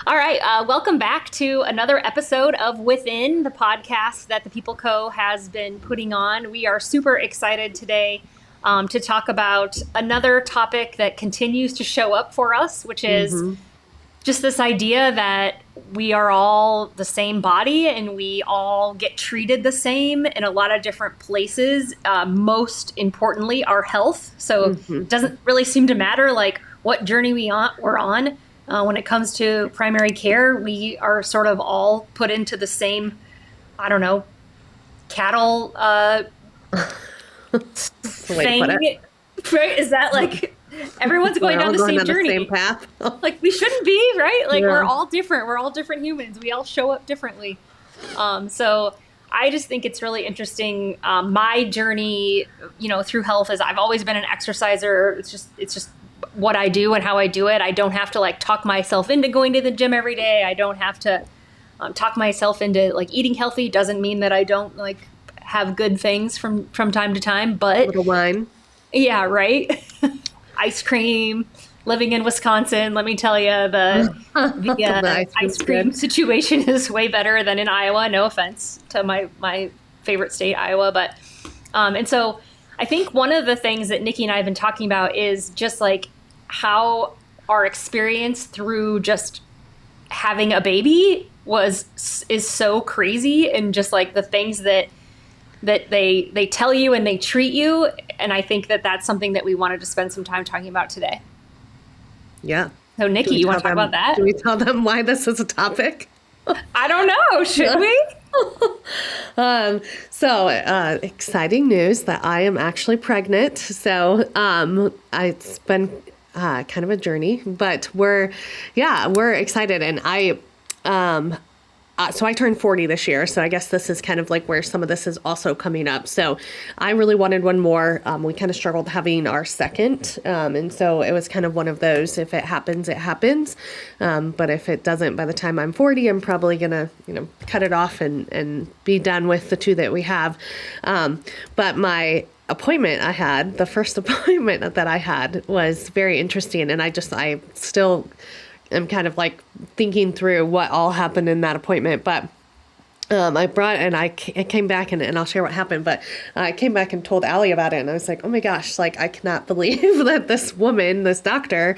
All right, welcome back to another episode of Within, the podcast that the People Co. has been putting on. We are super excited today to talk about another topic that continues to show up for us, which is just this idea that we are all the same body and we all get treated the same in a lot of different places. Most importantly, our health. So it doesn't really seem to matter like what journey we're on. When it comes to primary care, we are sort of all put into the same, I don't know, cattle thing. Right? Is that like everyone's going down the same journey? Same path. Like we shouldn't be, right? Like we're all different. We're all different humans. We all show up differently. So I just think it's really interesting. My journey, through health is I've always been an exerciser. It's just what I do and how I do it. I don't have to like talk myself into going to the gym every day. I don't have to talk myself into like eating healthy. Doesn't mean that I don't like have good things from time to time, but a little wine. Yeah, right. Ice cream. Living in Wisconsin, let me tell you, the ice cream situation is way better than in Iowa. No offense to my favorite state, Iowa, but and so I think one of the things that Nikki and I have been talking about is just like how our experience through just having a baby is so crazy, and just like the things that they tell you and they treat you. And I think that that's something that we wanted to spend some time talking about today. Yeah. So Nikki, you want to talk about that? Do we tell them why this is a topic? I don't know. Should we? Exciting news that I am actually pregnant. So it's been kind of a journey, but we're excited. And so I turned 40 this year. So I guess this is kind of like where some of this is also coming up. So I really wanted one more. We kind of struggled having our second. And so it was kind of one of those, if it happens, it happens. But if it doesn't, by the time I'm 40, I'm probably going to, cut it off and be done with the two that we have. But my appointment I had, the first appointment that I had was very interesting. And I still I'm kind of like thinking through what all happened in that appointment. But I came back and I'll share what happened. But I came back and told Ali about it. And I was like, oh my gosh, like I cannot believe that this doctor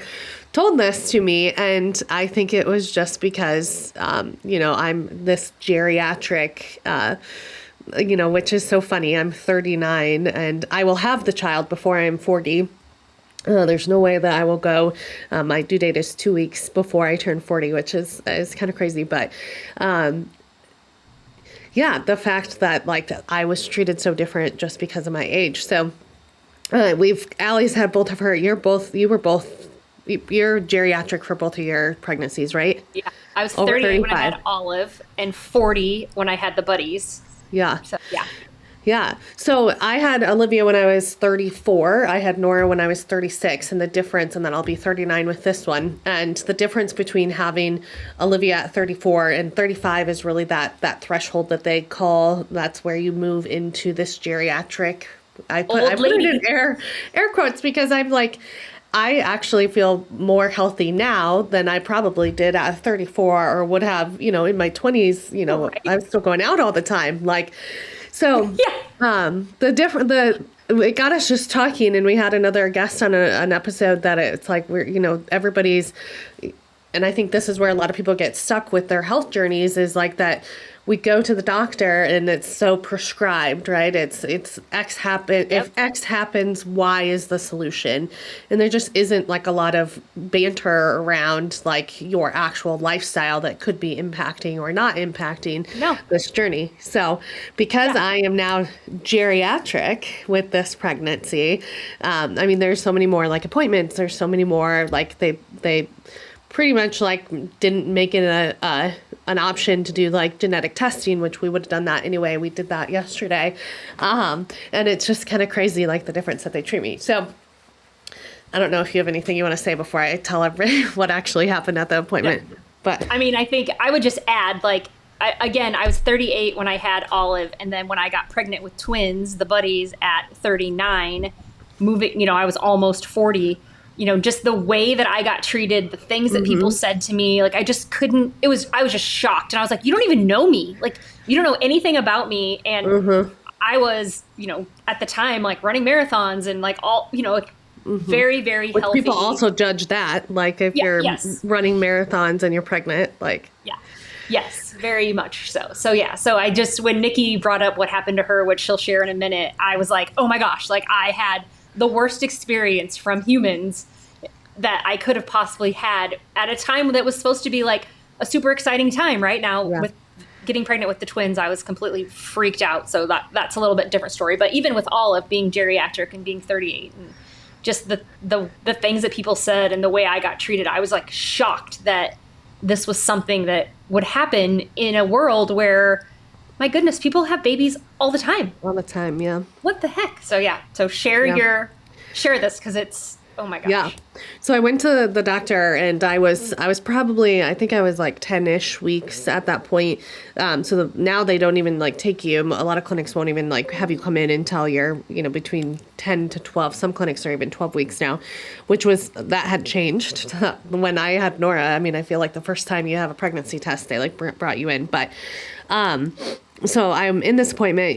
told this to me. And I think it was just because, I'm this geriatric, which is so funny. I'm 39 and I will have the child before I'm 40. There's no way that I will go. My due date is 2 weeks before I turn 40, which is kind of crazy. But the fact that I was treated so different just because of my age. So Allie's had both of her. You're geriatric for both of your pregnancies, right? Yeah, I was 38 when I had Olive and 40 when I had the buddies. Yeah. So yeah. Yeah. So I had Olivia when I was 34. I had Nora when I was 36. And then I'll be 39 with this one. And the difference between having Olivia at 34 and 35 is really that threshold that they call. That's where you move into this geriatric. I put it in air quotes because I'm like, I actually feel more healthy now than I probably did at 34 or would have, in my 20s. Right. I was still going out all the time. So, it got us just talking, and we had another guest on an episode that it's like everybody's, and I think this is where a lot of people get stuck with their health journeys is like that. We go to the doctor and it's so prescribed, right? It's X happen. Yep. If X happens, Y is the solution. And there just isn't like a lot of banter around like your actual lifestyle that could be impacting or not impacting this journey. So because I am now geriatric with this pregnancy, there's so many more like appointments. There's so many more like they pretty much like didn't make it an option to do like genetic testing, which we would have done that anyway. We did that yesterday. And it's just kind of crazy, like the difference that they treat me. So I don't know if you have anything you want to say before I tell everybody what actually happened at the appointment. Yeah. But I think I would just add I was 38 when I had Olive. And then when I got pregnant with twins, the buddies at 39, I was almost 40. just the way that I got treated, the things that people said to me, like I just couldn't, I was just shocked. And I was like, you don't even know me. Like, you don't know anything about me. And I was, at the time, like running marathons and like all, like very, very Which healthy. people also judge that, like if you're running marathons and you're pregnant, like. Yeah. Yes, very much so. So yeah, so I just, when Nikki brought up what happened to her, which she'll share in a minute, I was like, oh my gosh, like I had the worst experience from humans that I could have possibly had at a time that was supposed to be like a super exciting time. Right now, with getting pregnant with the twins, I was completely freaked out. So that's a little bit different story. But even with Olive being geriatric and being 38 and just the things that people said and the way I got treated, I was like shocked that this was something that would happen in a world where, my goodness, people have babies all the time. All the time, yeah. What the heck? So yeah, so share this because it's, oh my gosh. Yeah. So I went to the doctor and I was probably, I think I was like 10-ish weeks at that point. Now they don't even like take you. A lot of clinics won't even like have you come in until you're, between 10 to 12. Some clinics are even 12 weeks now, that had changed when I had Nora. I mean, I feel like the first time you have a pregnancy test, they like brought you in, but, so I'm in this appointment,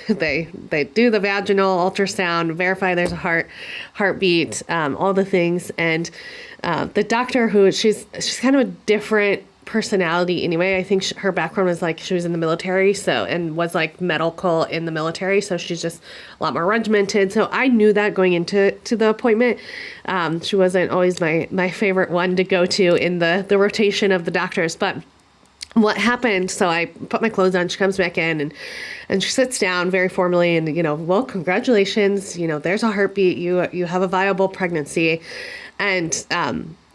they do the vaginal ultrasound, verify there's a heartbeat, all the things. And the doctor she's kind of a different personality anyway. I think her background was like she was in the military, and was like medical in the military. So she's just a lot more regimented. So I knew that going into the appointment. She wasn't always my favorite one to go to in the rotation of the doctors, but what happened, so I put my clothes on, she comes back in and she sits down very formally and, well, congratulations, there's a heartbeat, you have a viable pregnancy. And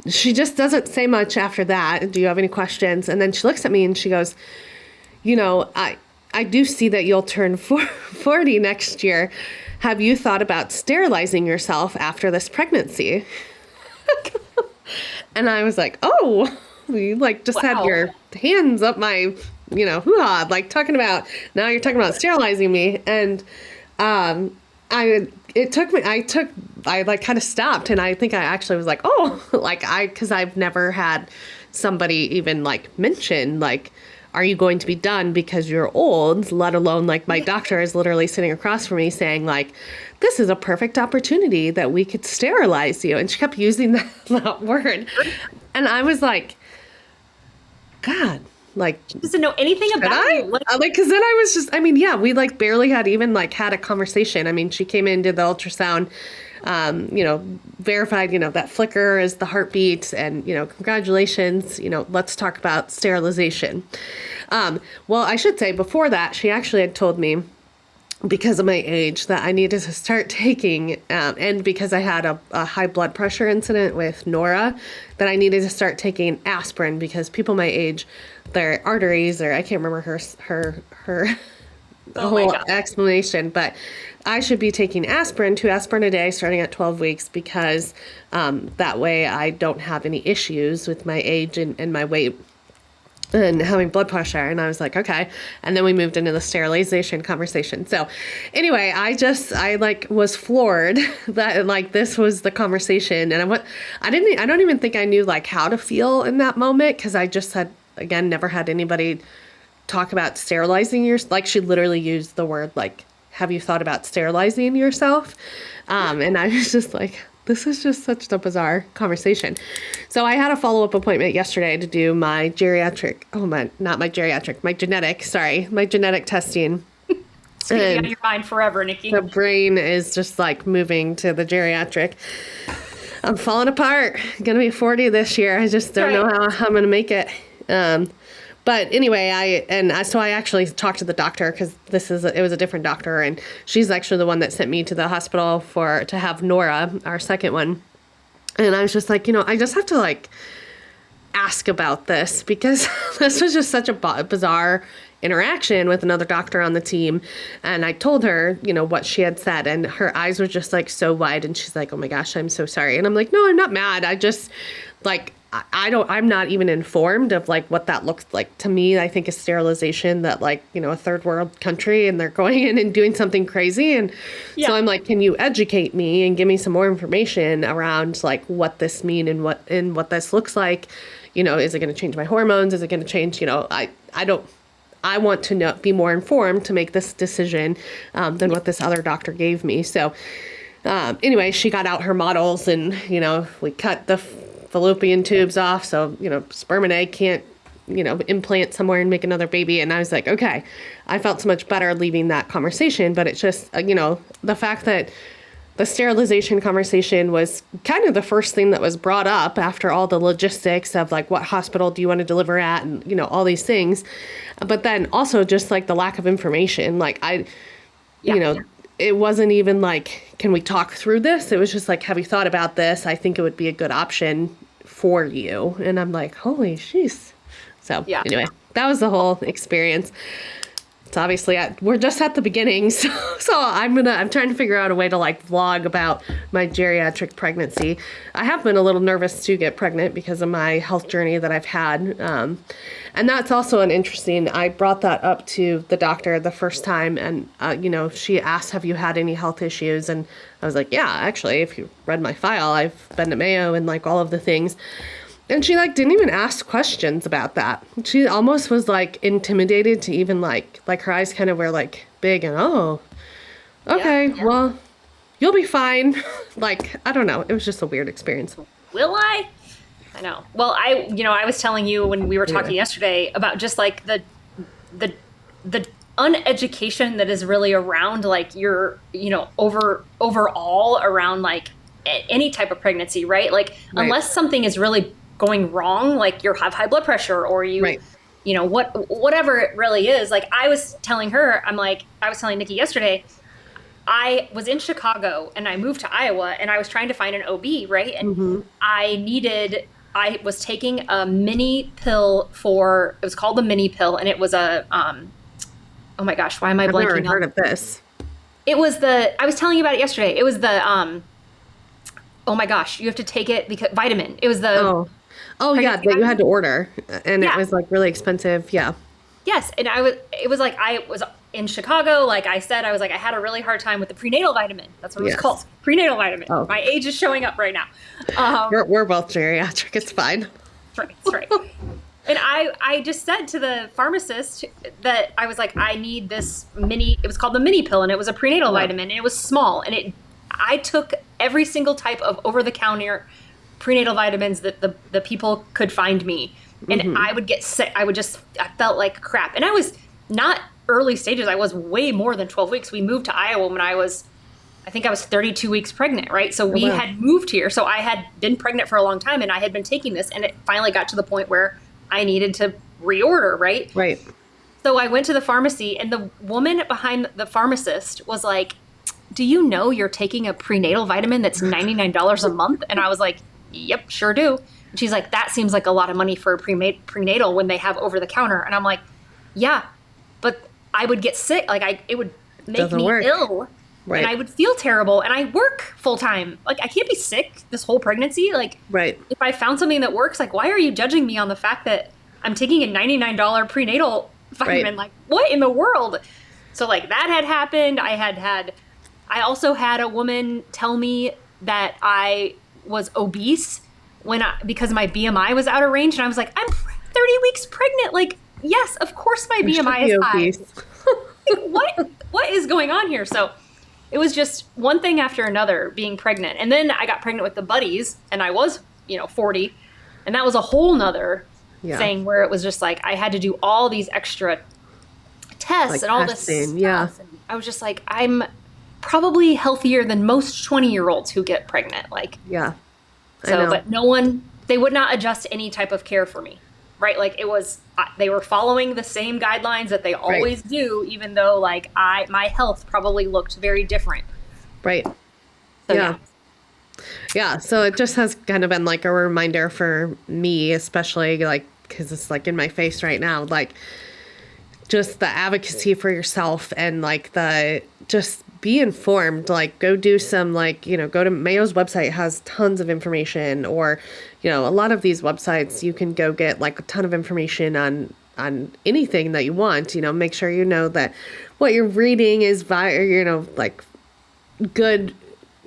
she just doesn't say much after that. Do you have any questions? And then she looks at me and she goes, I do see that you'll turn 40 next year. Have you thought about sterilizing yourself after this pregnancy? And I was like, oh, you like just had your hands up my, hoo-ha, like now you're talking about sterilizing me. And, I like kind of stopped. And I think I actually was like, oh, cause I've never had somebody even like mention, like, are you going to be done because you're old, let alone like my doctor is literally sitting across from me saying like, this is a perfect opportunity that we could sterilize you. And she kept using that word. And I was like, God, like, she doesn't know anything about you. Cause then I was just, we like barely had even like had a conversation. I mean, she came in, did the ultrasound, verified, that flicker is the heartbeat and, congratulations, let's talk about sterilization. Well, I should say before that, she actually had told me, because of my age, that I needed to start taking, and because I had a high blood pressure incident with Nora, that I needed to start taking aspirin because people my age, their arteries, or I can't remember her whole explanation, but I should be taking aspirin, 2 aspirin a day, starting at 12 weeks, because that way I don't have any issues with my age and my weight and having blood pressure. And I was like, okay. And then we moved into the sterilization conversation. So anyway, I was floored that like this was the conversation. And I don't even think I knew like how to feel in that moment. Cause I just had, again, never had anybody talk about sterilizing like she literally used the word, like, have you thought about sterilizing yourself? And I was just like, this is just such a bizarre conversation. So I had a follow-up appointment yesterday to do my my genetic testing. It's going to be on your mind forever, Nikki. The brain is just like moving to the geriatric. I'm falling apart. I'm going to be 40 this year. I just don't know how I'm going to make it. But anyway, I actually talked to the doctor because it was a different doctor, and she's actually the one that sent me to the hospital to have Nora, our second one. And I was just like, I just have to like ask about this because this was just such a bizarre interaction with another doctor on the team. And I told her, what she had said, and her eyes were just like so wide, and she's like, oh my gosh, I'm so sorry. And I'm like, no, I'm not mad. I just like, I'm not even informed of like what that looks like. To me, I think a sterilization that like, a third world country and they're going in and doing something crazy. And so I'm like, can you educate me and give me some more information around like what this mean and what this looks like? Is it going to change my hormones? Is it going to change, I want to be more informed to make this decision than what this other doctor gave me. So anyway, she got out her models and, we cut the fallopian tubes off. So, sperm and egg can't, implant somewhere and make another baby. And I was like, okay, I felt so much better leaving that conversation. But it's just, the fact that the sterilization conversation was kind of the first thing that was brought up after all the logistics of like, what hospital do you want to deliver at? And, all these things. But then also just like the lack of information, like it wasn't even like, can we talk through this? It was just like, have you thought about this? I think it would be a good option for you. And I'm like, holy jeez. So anyway, that was the whole experience. It's obviously we're just at the beginning. So I'm trying to figure out a way to like vlog about my geriatric pregnancy. I have been a little nervous to get pregnant because of my health journey that I've had. And that's also I brought that up to the doctor the first time and, she asked, have you had any health issues? And I was like, yeah, actually, if you read my file, I've been to Mayo and like all of the things. And she like didn't even ask questions about that. She almost was like intimidated to even like her eyes kind of were like big and, oh, okay, well, you'll be fine. Like, I don't know. It was just a weird experience. Will I? I know. Well, I was telling you when we were talking yesterday about just like the uneducation that is really around like your, overall around like any type of pregnancy, right? Like unless something is really going wrong, like you have high blood pressure or you, whatever it really is. Like I was telling Nikki yesterday, I was in Chicago and I moved to Iowa and I was trying to find an OB, right? And I was taking a mini pill it was called the mini pill and it was a, oh my gosh, why am I blanking? I've never heard of this. It was I was telling you about it yesterday. It was the, oh my gosh, you have to take it because vitamin. It was the, Oh yeah, that you had to order, and it was like really expensive. Yeah. Yes, and I was in Chicago. Like I said, I had a really hard time with the prenatal vitamin. That's what it was called, prenatal vitamin. Oh. My age is showing up right now. We're both geriatric. It's fine. That's right. And I just said to the pharmacist that I was like, I need this mini. It was called the mini pill, and it was a prenatal vitamin, and it was small, and I took every single type of over-the-counter prenatal vitamins that the people could find me. And I would get sick. I felt like crap. And I was not early stages. I was way more than 12 weeks. We moved to Iowa when I think I was 32 weeks pregnant, right? So we had moved here. So I had been pregnant for a long time and I had been taking this and it finally got to the point where I needed to reorder, right? Right. So I went to the pharmacy and the woman behind the pharmacist was like, do you know you're taking a prenatal vitamin that's $99 a month? And I was like, yep, sure do. And she's like, that seems like a lot of money for a prenatal when they have over the counter. And I'm like, yeah, but I would get sick. Like it would make me ill. Right. And I would feel terrible. And I work full time. Like I can't be sick this whole pregnancy. Like if I found something that works, like why are you judging me on the fact that I'm taking a $99 prenatal vitamin? Like what in the world? So like that had happened. I also had a woman tell me that I was obese because my BMI was out of range. And I was like, I'm 30 weeks pregnant. Like, yes, of course my BMI is high. Like, what is going on here? So it was just one thing after another being pregnant. And then I got pregnant with the buddies and I was, 40. And that was a whole nother thing where it was just like, I had to do all these extra tests and all this stuff. Yeah. And I was just like, I'm probably healthier than most 20-year-olds who get pregnant. Like, yeah. So, but they would not adjust any type of care for me, right? Like they were following the same guidelines that they always do, even though like my health probably looked very different. Right. So, yeah. Yeah. So it just has kind of been like a reminder for me, especially like, cause it's like in my face right now, like just the advocacy for yourself and like just be informed, like go do some, like, go to Mayo's website has tons of information, or, a lot of these websites you can go get like a ton of information on anything that you want. Make sure that what you're reading is like good,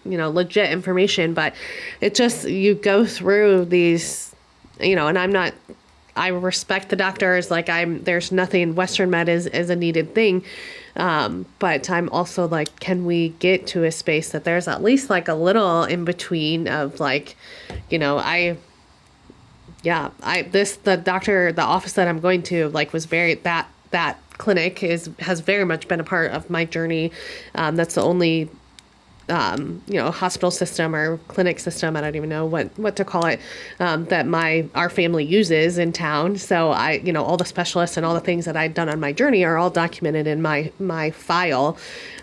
legit information. But it just, you go through these, and I respect the doctors. Like there's nothing, Western med is a needed thing. But I'm also like, can we get to a space that there's at least like a little in between of like, the office that I'm going to, like, was very, that clinic has very much been a part of my journey. That's the only, hospital system or clinic system, I don't even know what to call it, that our family uses in town. So all the specialists and all the things that I'd done on my journey are all documented in my file.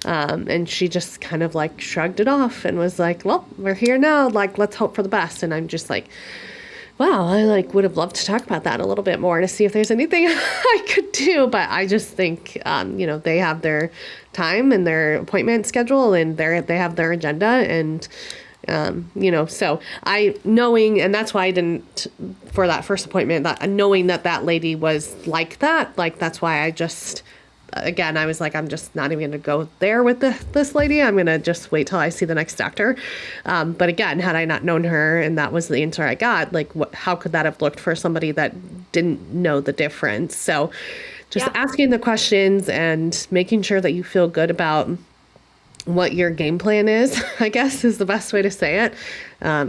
And she just kind of like shrugged it off and was like, well, we're here now. Like, let's hope for the best. And I'm just like, wow, I like would have loved to talk about that a little bit more to see if there's anything I could do. But I just think, they have their time and their appointment schedule, and they have their agenda. And, so knowing, and that's why I didn't, for that first appointment, that knowing that lady was like that, like, that's why I just, again, I was like, I'm just not even going to go there with this lady. I'm going to just wait till I see the next doctor. But again, had I not known her and that was the answer I got, like, how could that have looked for somebody that didn't know the difference? So just asking the questions and making sure that you feel good about what your game plan is, I guess, is the best way to say it.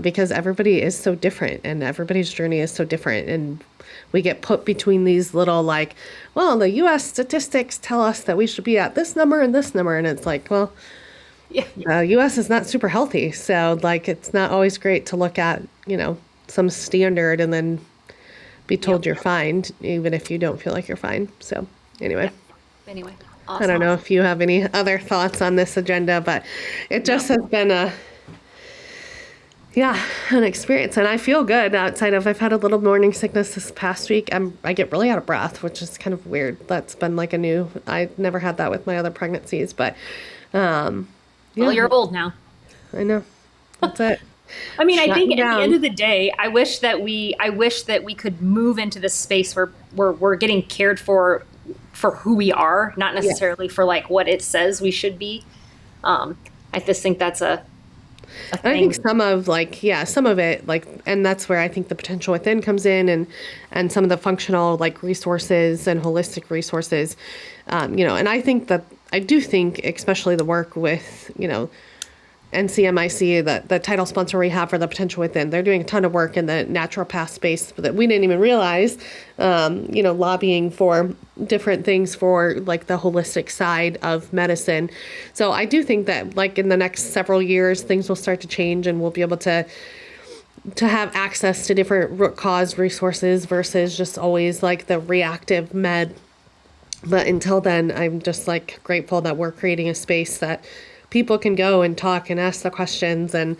Because everybody is so different and everybody's journey is so different. And we get put between these little, like, well, the U.S. statistics tell us that we should be at this number and this number. And it's like, well, U.S. is not super healthy. So, like, it's not always great to look at, some standard and then be told you're fine, even if you don't feel like you're fine. So, anyway. Anyway, awesome. I don't know if you have any other thoughts on this agenda, but it just has been an experience. And I feel good outside of, I've had a little morning sickness this past week. I get really out of breath, which is kind of weird. That's been like I never had that with my other pregnancies, but, well, you're old now. I know. That's it. I mean, I think at the end of the day, I wish that we could move into this space where we're getting cared for who we are, not necessarily for like what it says we should be. I just think that's a thing. I think some of it, like, and that's where I think the potential within comes in, and some of the functional, like, resources and holistic resources, and I do think, especially the work with, NCMIC, the title sponsor we have for the potential within, they're doing a ton of work in the naturopath space that we didn't even realize, lobbying for different things for like the holistic side of medicine. So I do think that like in the next several years, things will start to change and we'll be able to have access to different root cause resources versus just always like the reactive med. But until then, I'm just like grateful that we're creating a space that people can go and talk and ask the questions and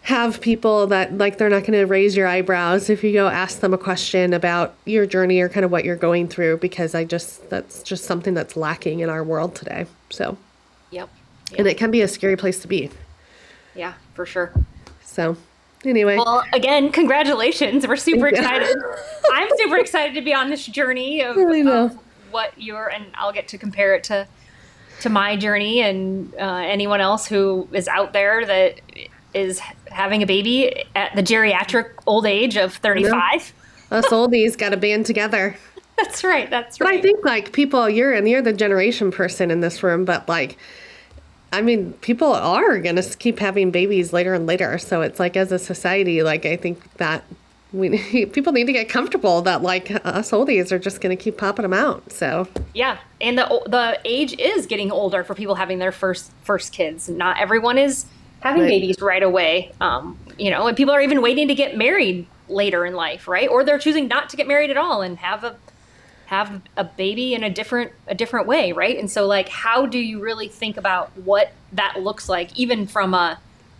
have people that, like, they're not going to raise your eyebrows if you go ask them a question about your journey or kind of what you're going through, because that's just something that's lacking in our world today. So, yep. And it can be a scary place to be. Yeah, for sure. So anyway. Well, again, congratulations. We're super excited. I'm super excited to be on this journey of what and I'll get to compare it to my journey and anyone else who is out there that is having a baby at the geriatric old age of 35. Us oldies got to band together. That's right. But I think like people, you're the generation person in this room, but like, I mean, people are going to keep having babies later and later. So it's like, as a society, like, I think that people need to get comfortable that like us oldies are just going to keep popping them out. So yeah, and the age is getting older for people having their first kids. Not everyone is having babies right away. And people are even waiting to get married later in life, right? Or they're choosing not to get married at all and have a baby in a different way, right? And so like, how do you really think about what that looks like, even from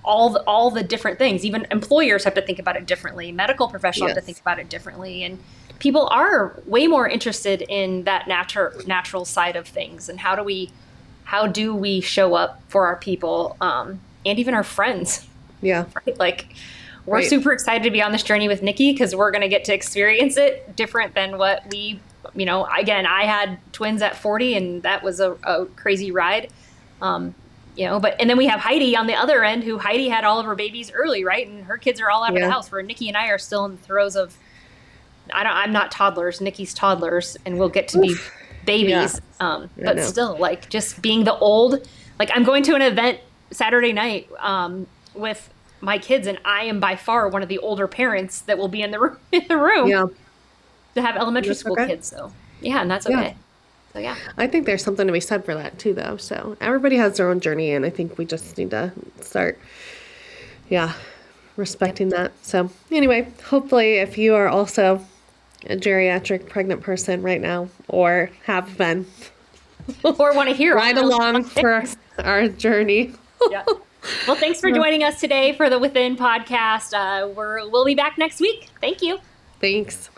all the different things? Even employers have to think about it differently. Medical professionals have to think about it differently. And people are way more interested in that natural side of things. And how do we how do we show up for our people, and even our friends. Yeah. Right? Like, we're Right. super excited to be on this journey with Nikki because we're going to get to experience it different than what we, again, I had twins at 40 and that was a crazy ride. And then we have Heidi on the other end, who Heidi had all of her babies early, right? And her kids are all out of the house, where Nikki and I are still in the throes of, I'm not toddlers, Nikki's toddlers, and we'll get to be babies. But still, like, just being the old, like, I'm going to an event Saturday night with my kids, and I am by far one of the older parents that will be in the room to have elementary school kids. So and that's okay. So I think there's something to be said for that too, though. So everybody has their own journey, and I think we just need to start, respecting that. So anyway, hopefully, if you are also a geriatric pregnant person right now, or have been, or want to hear ride along for our journey. Well, thanks for joining us today for the Within podcast. We'll be back next week. Thank you. Thanks.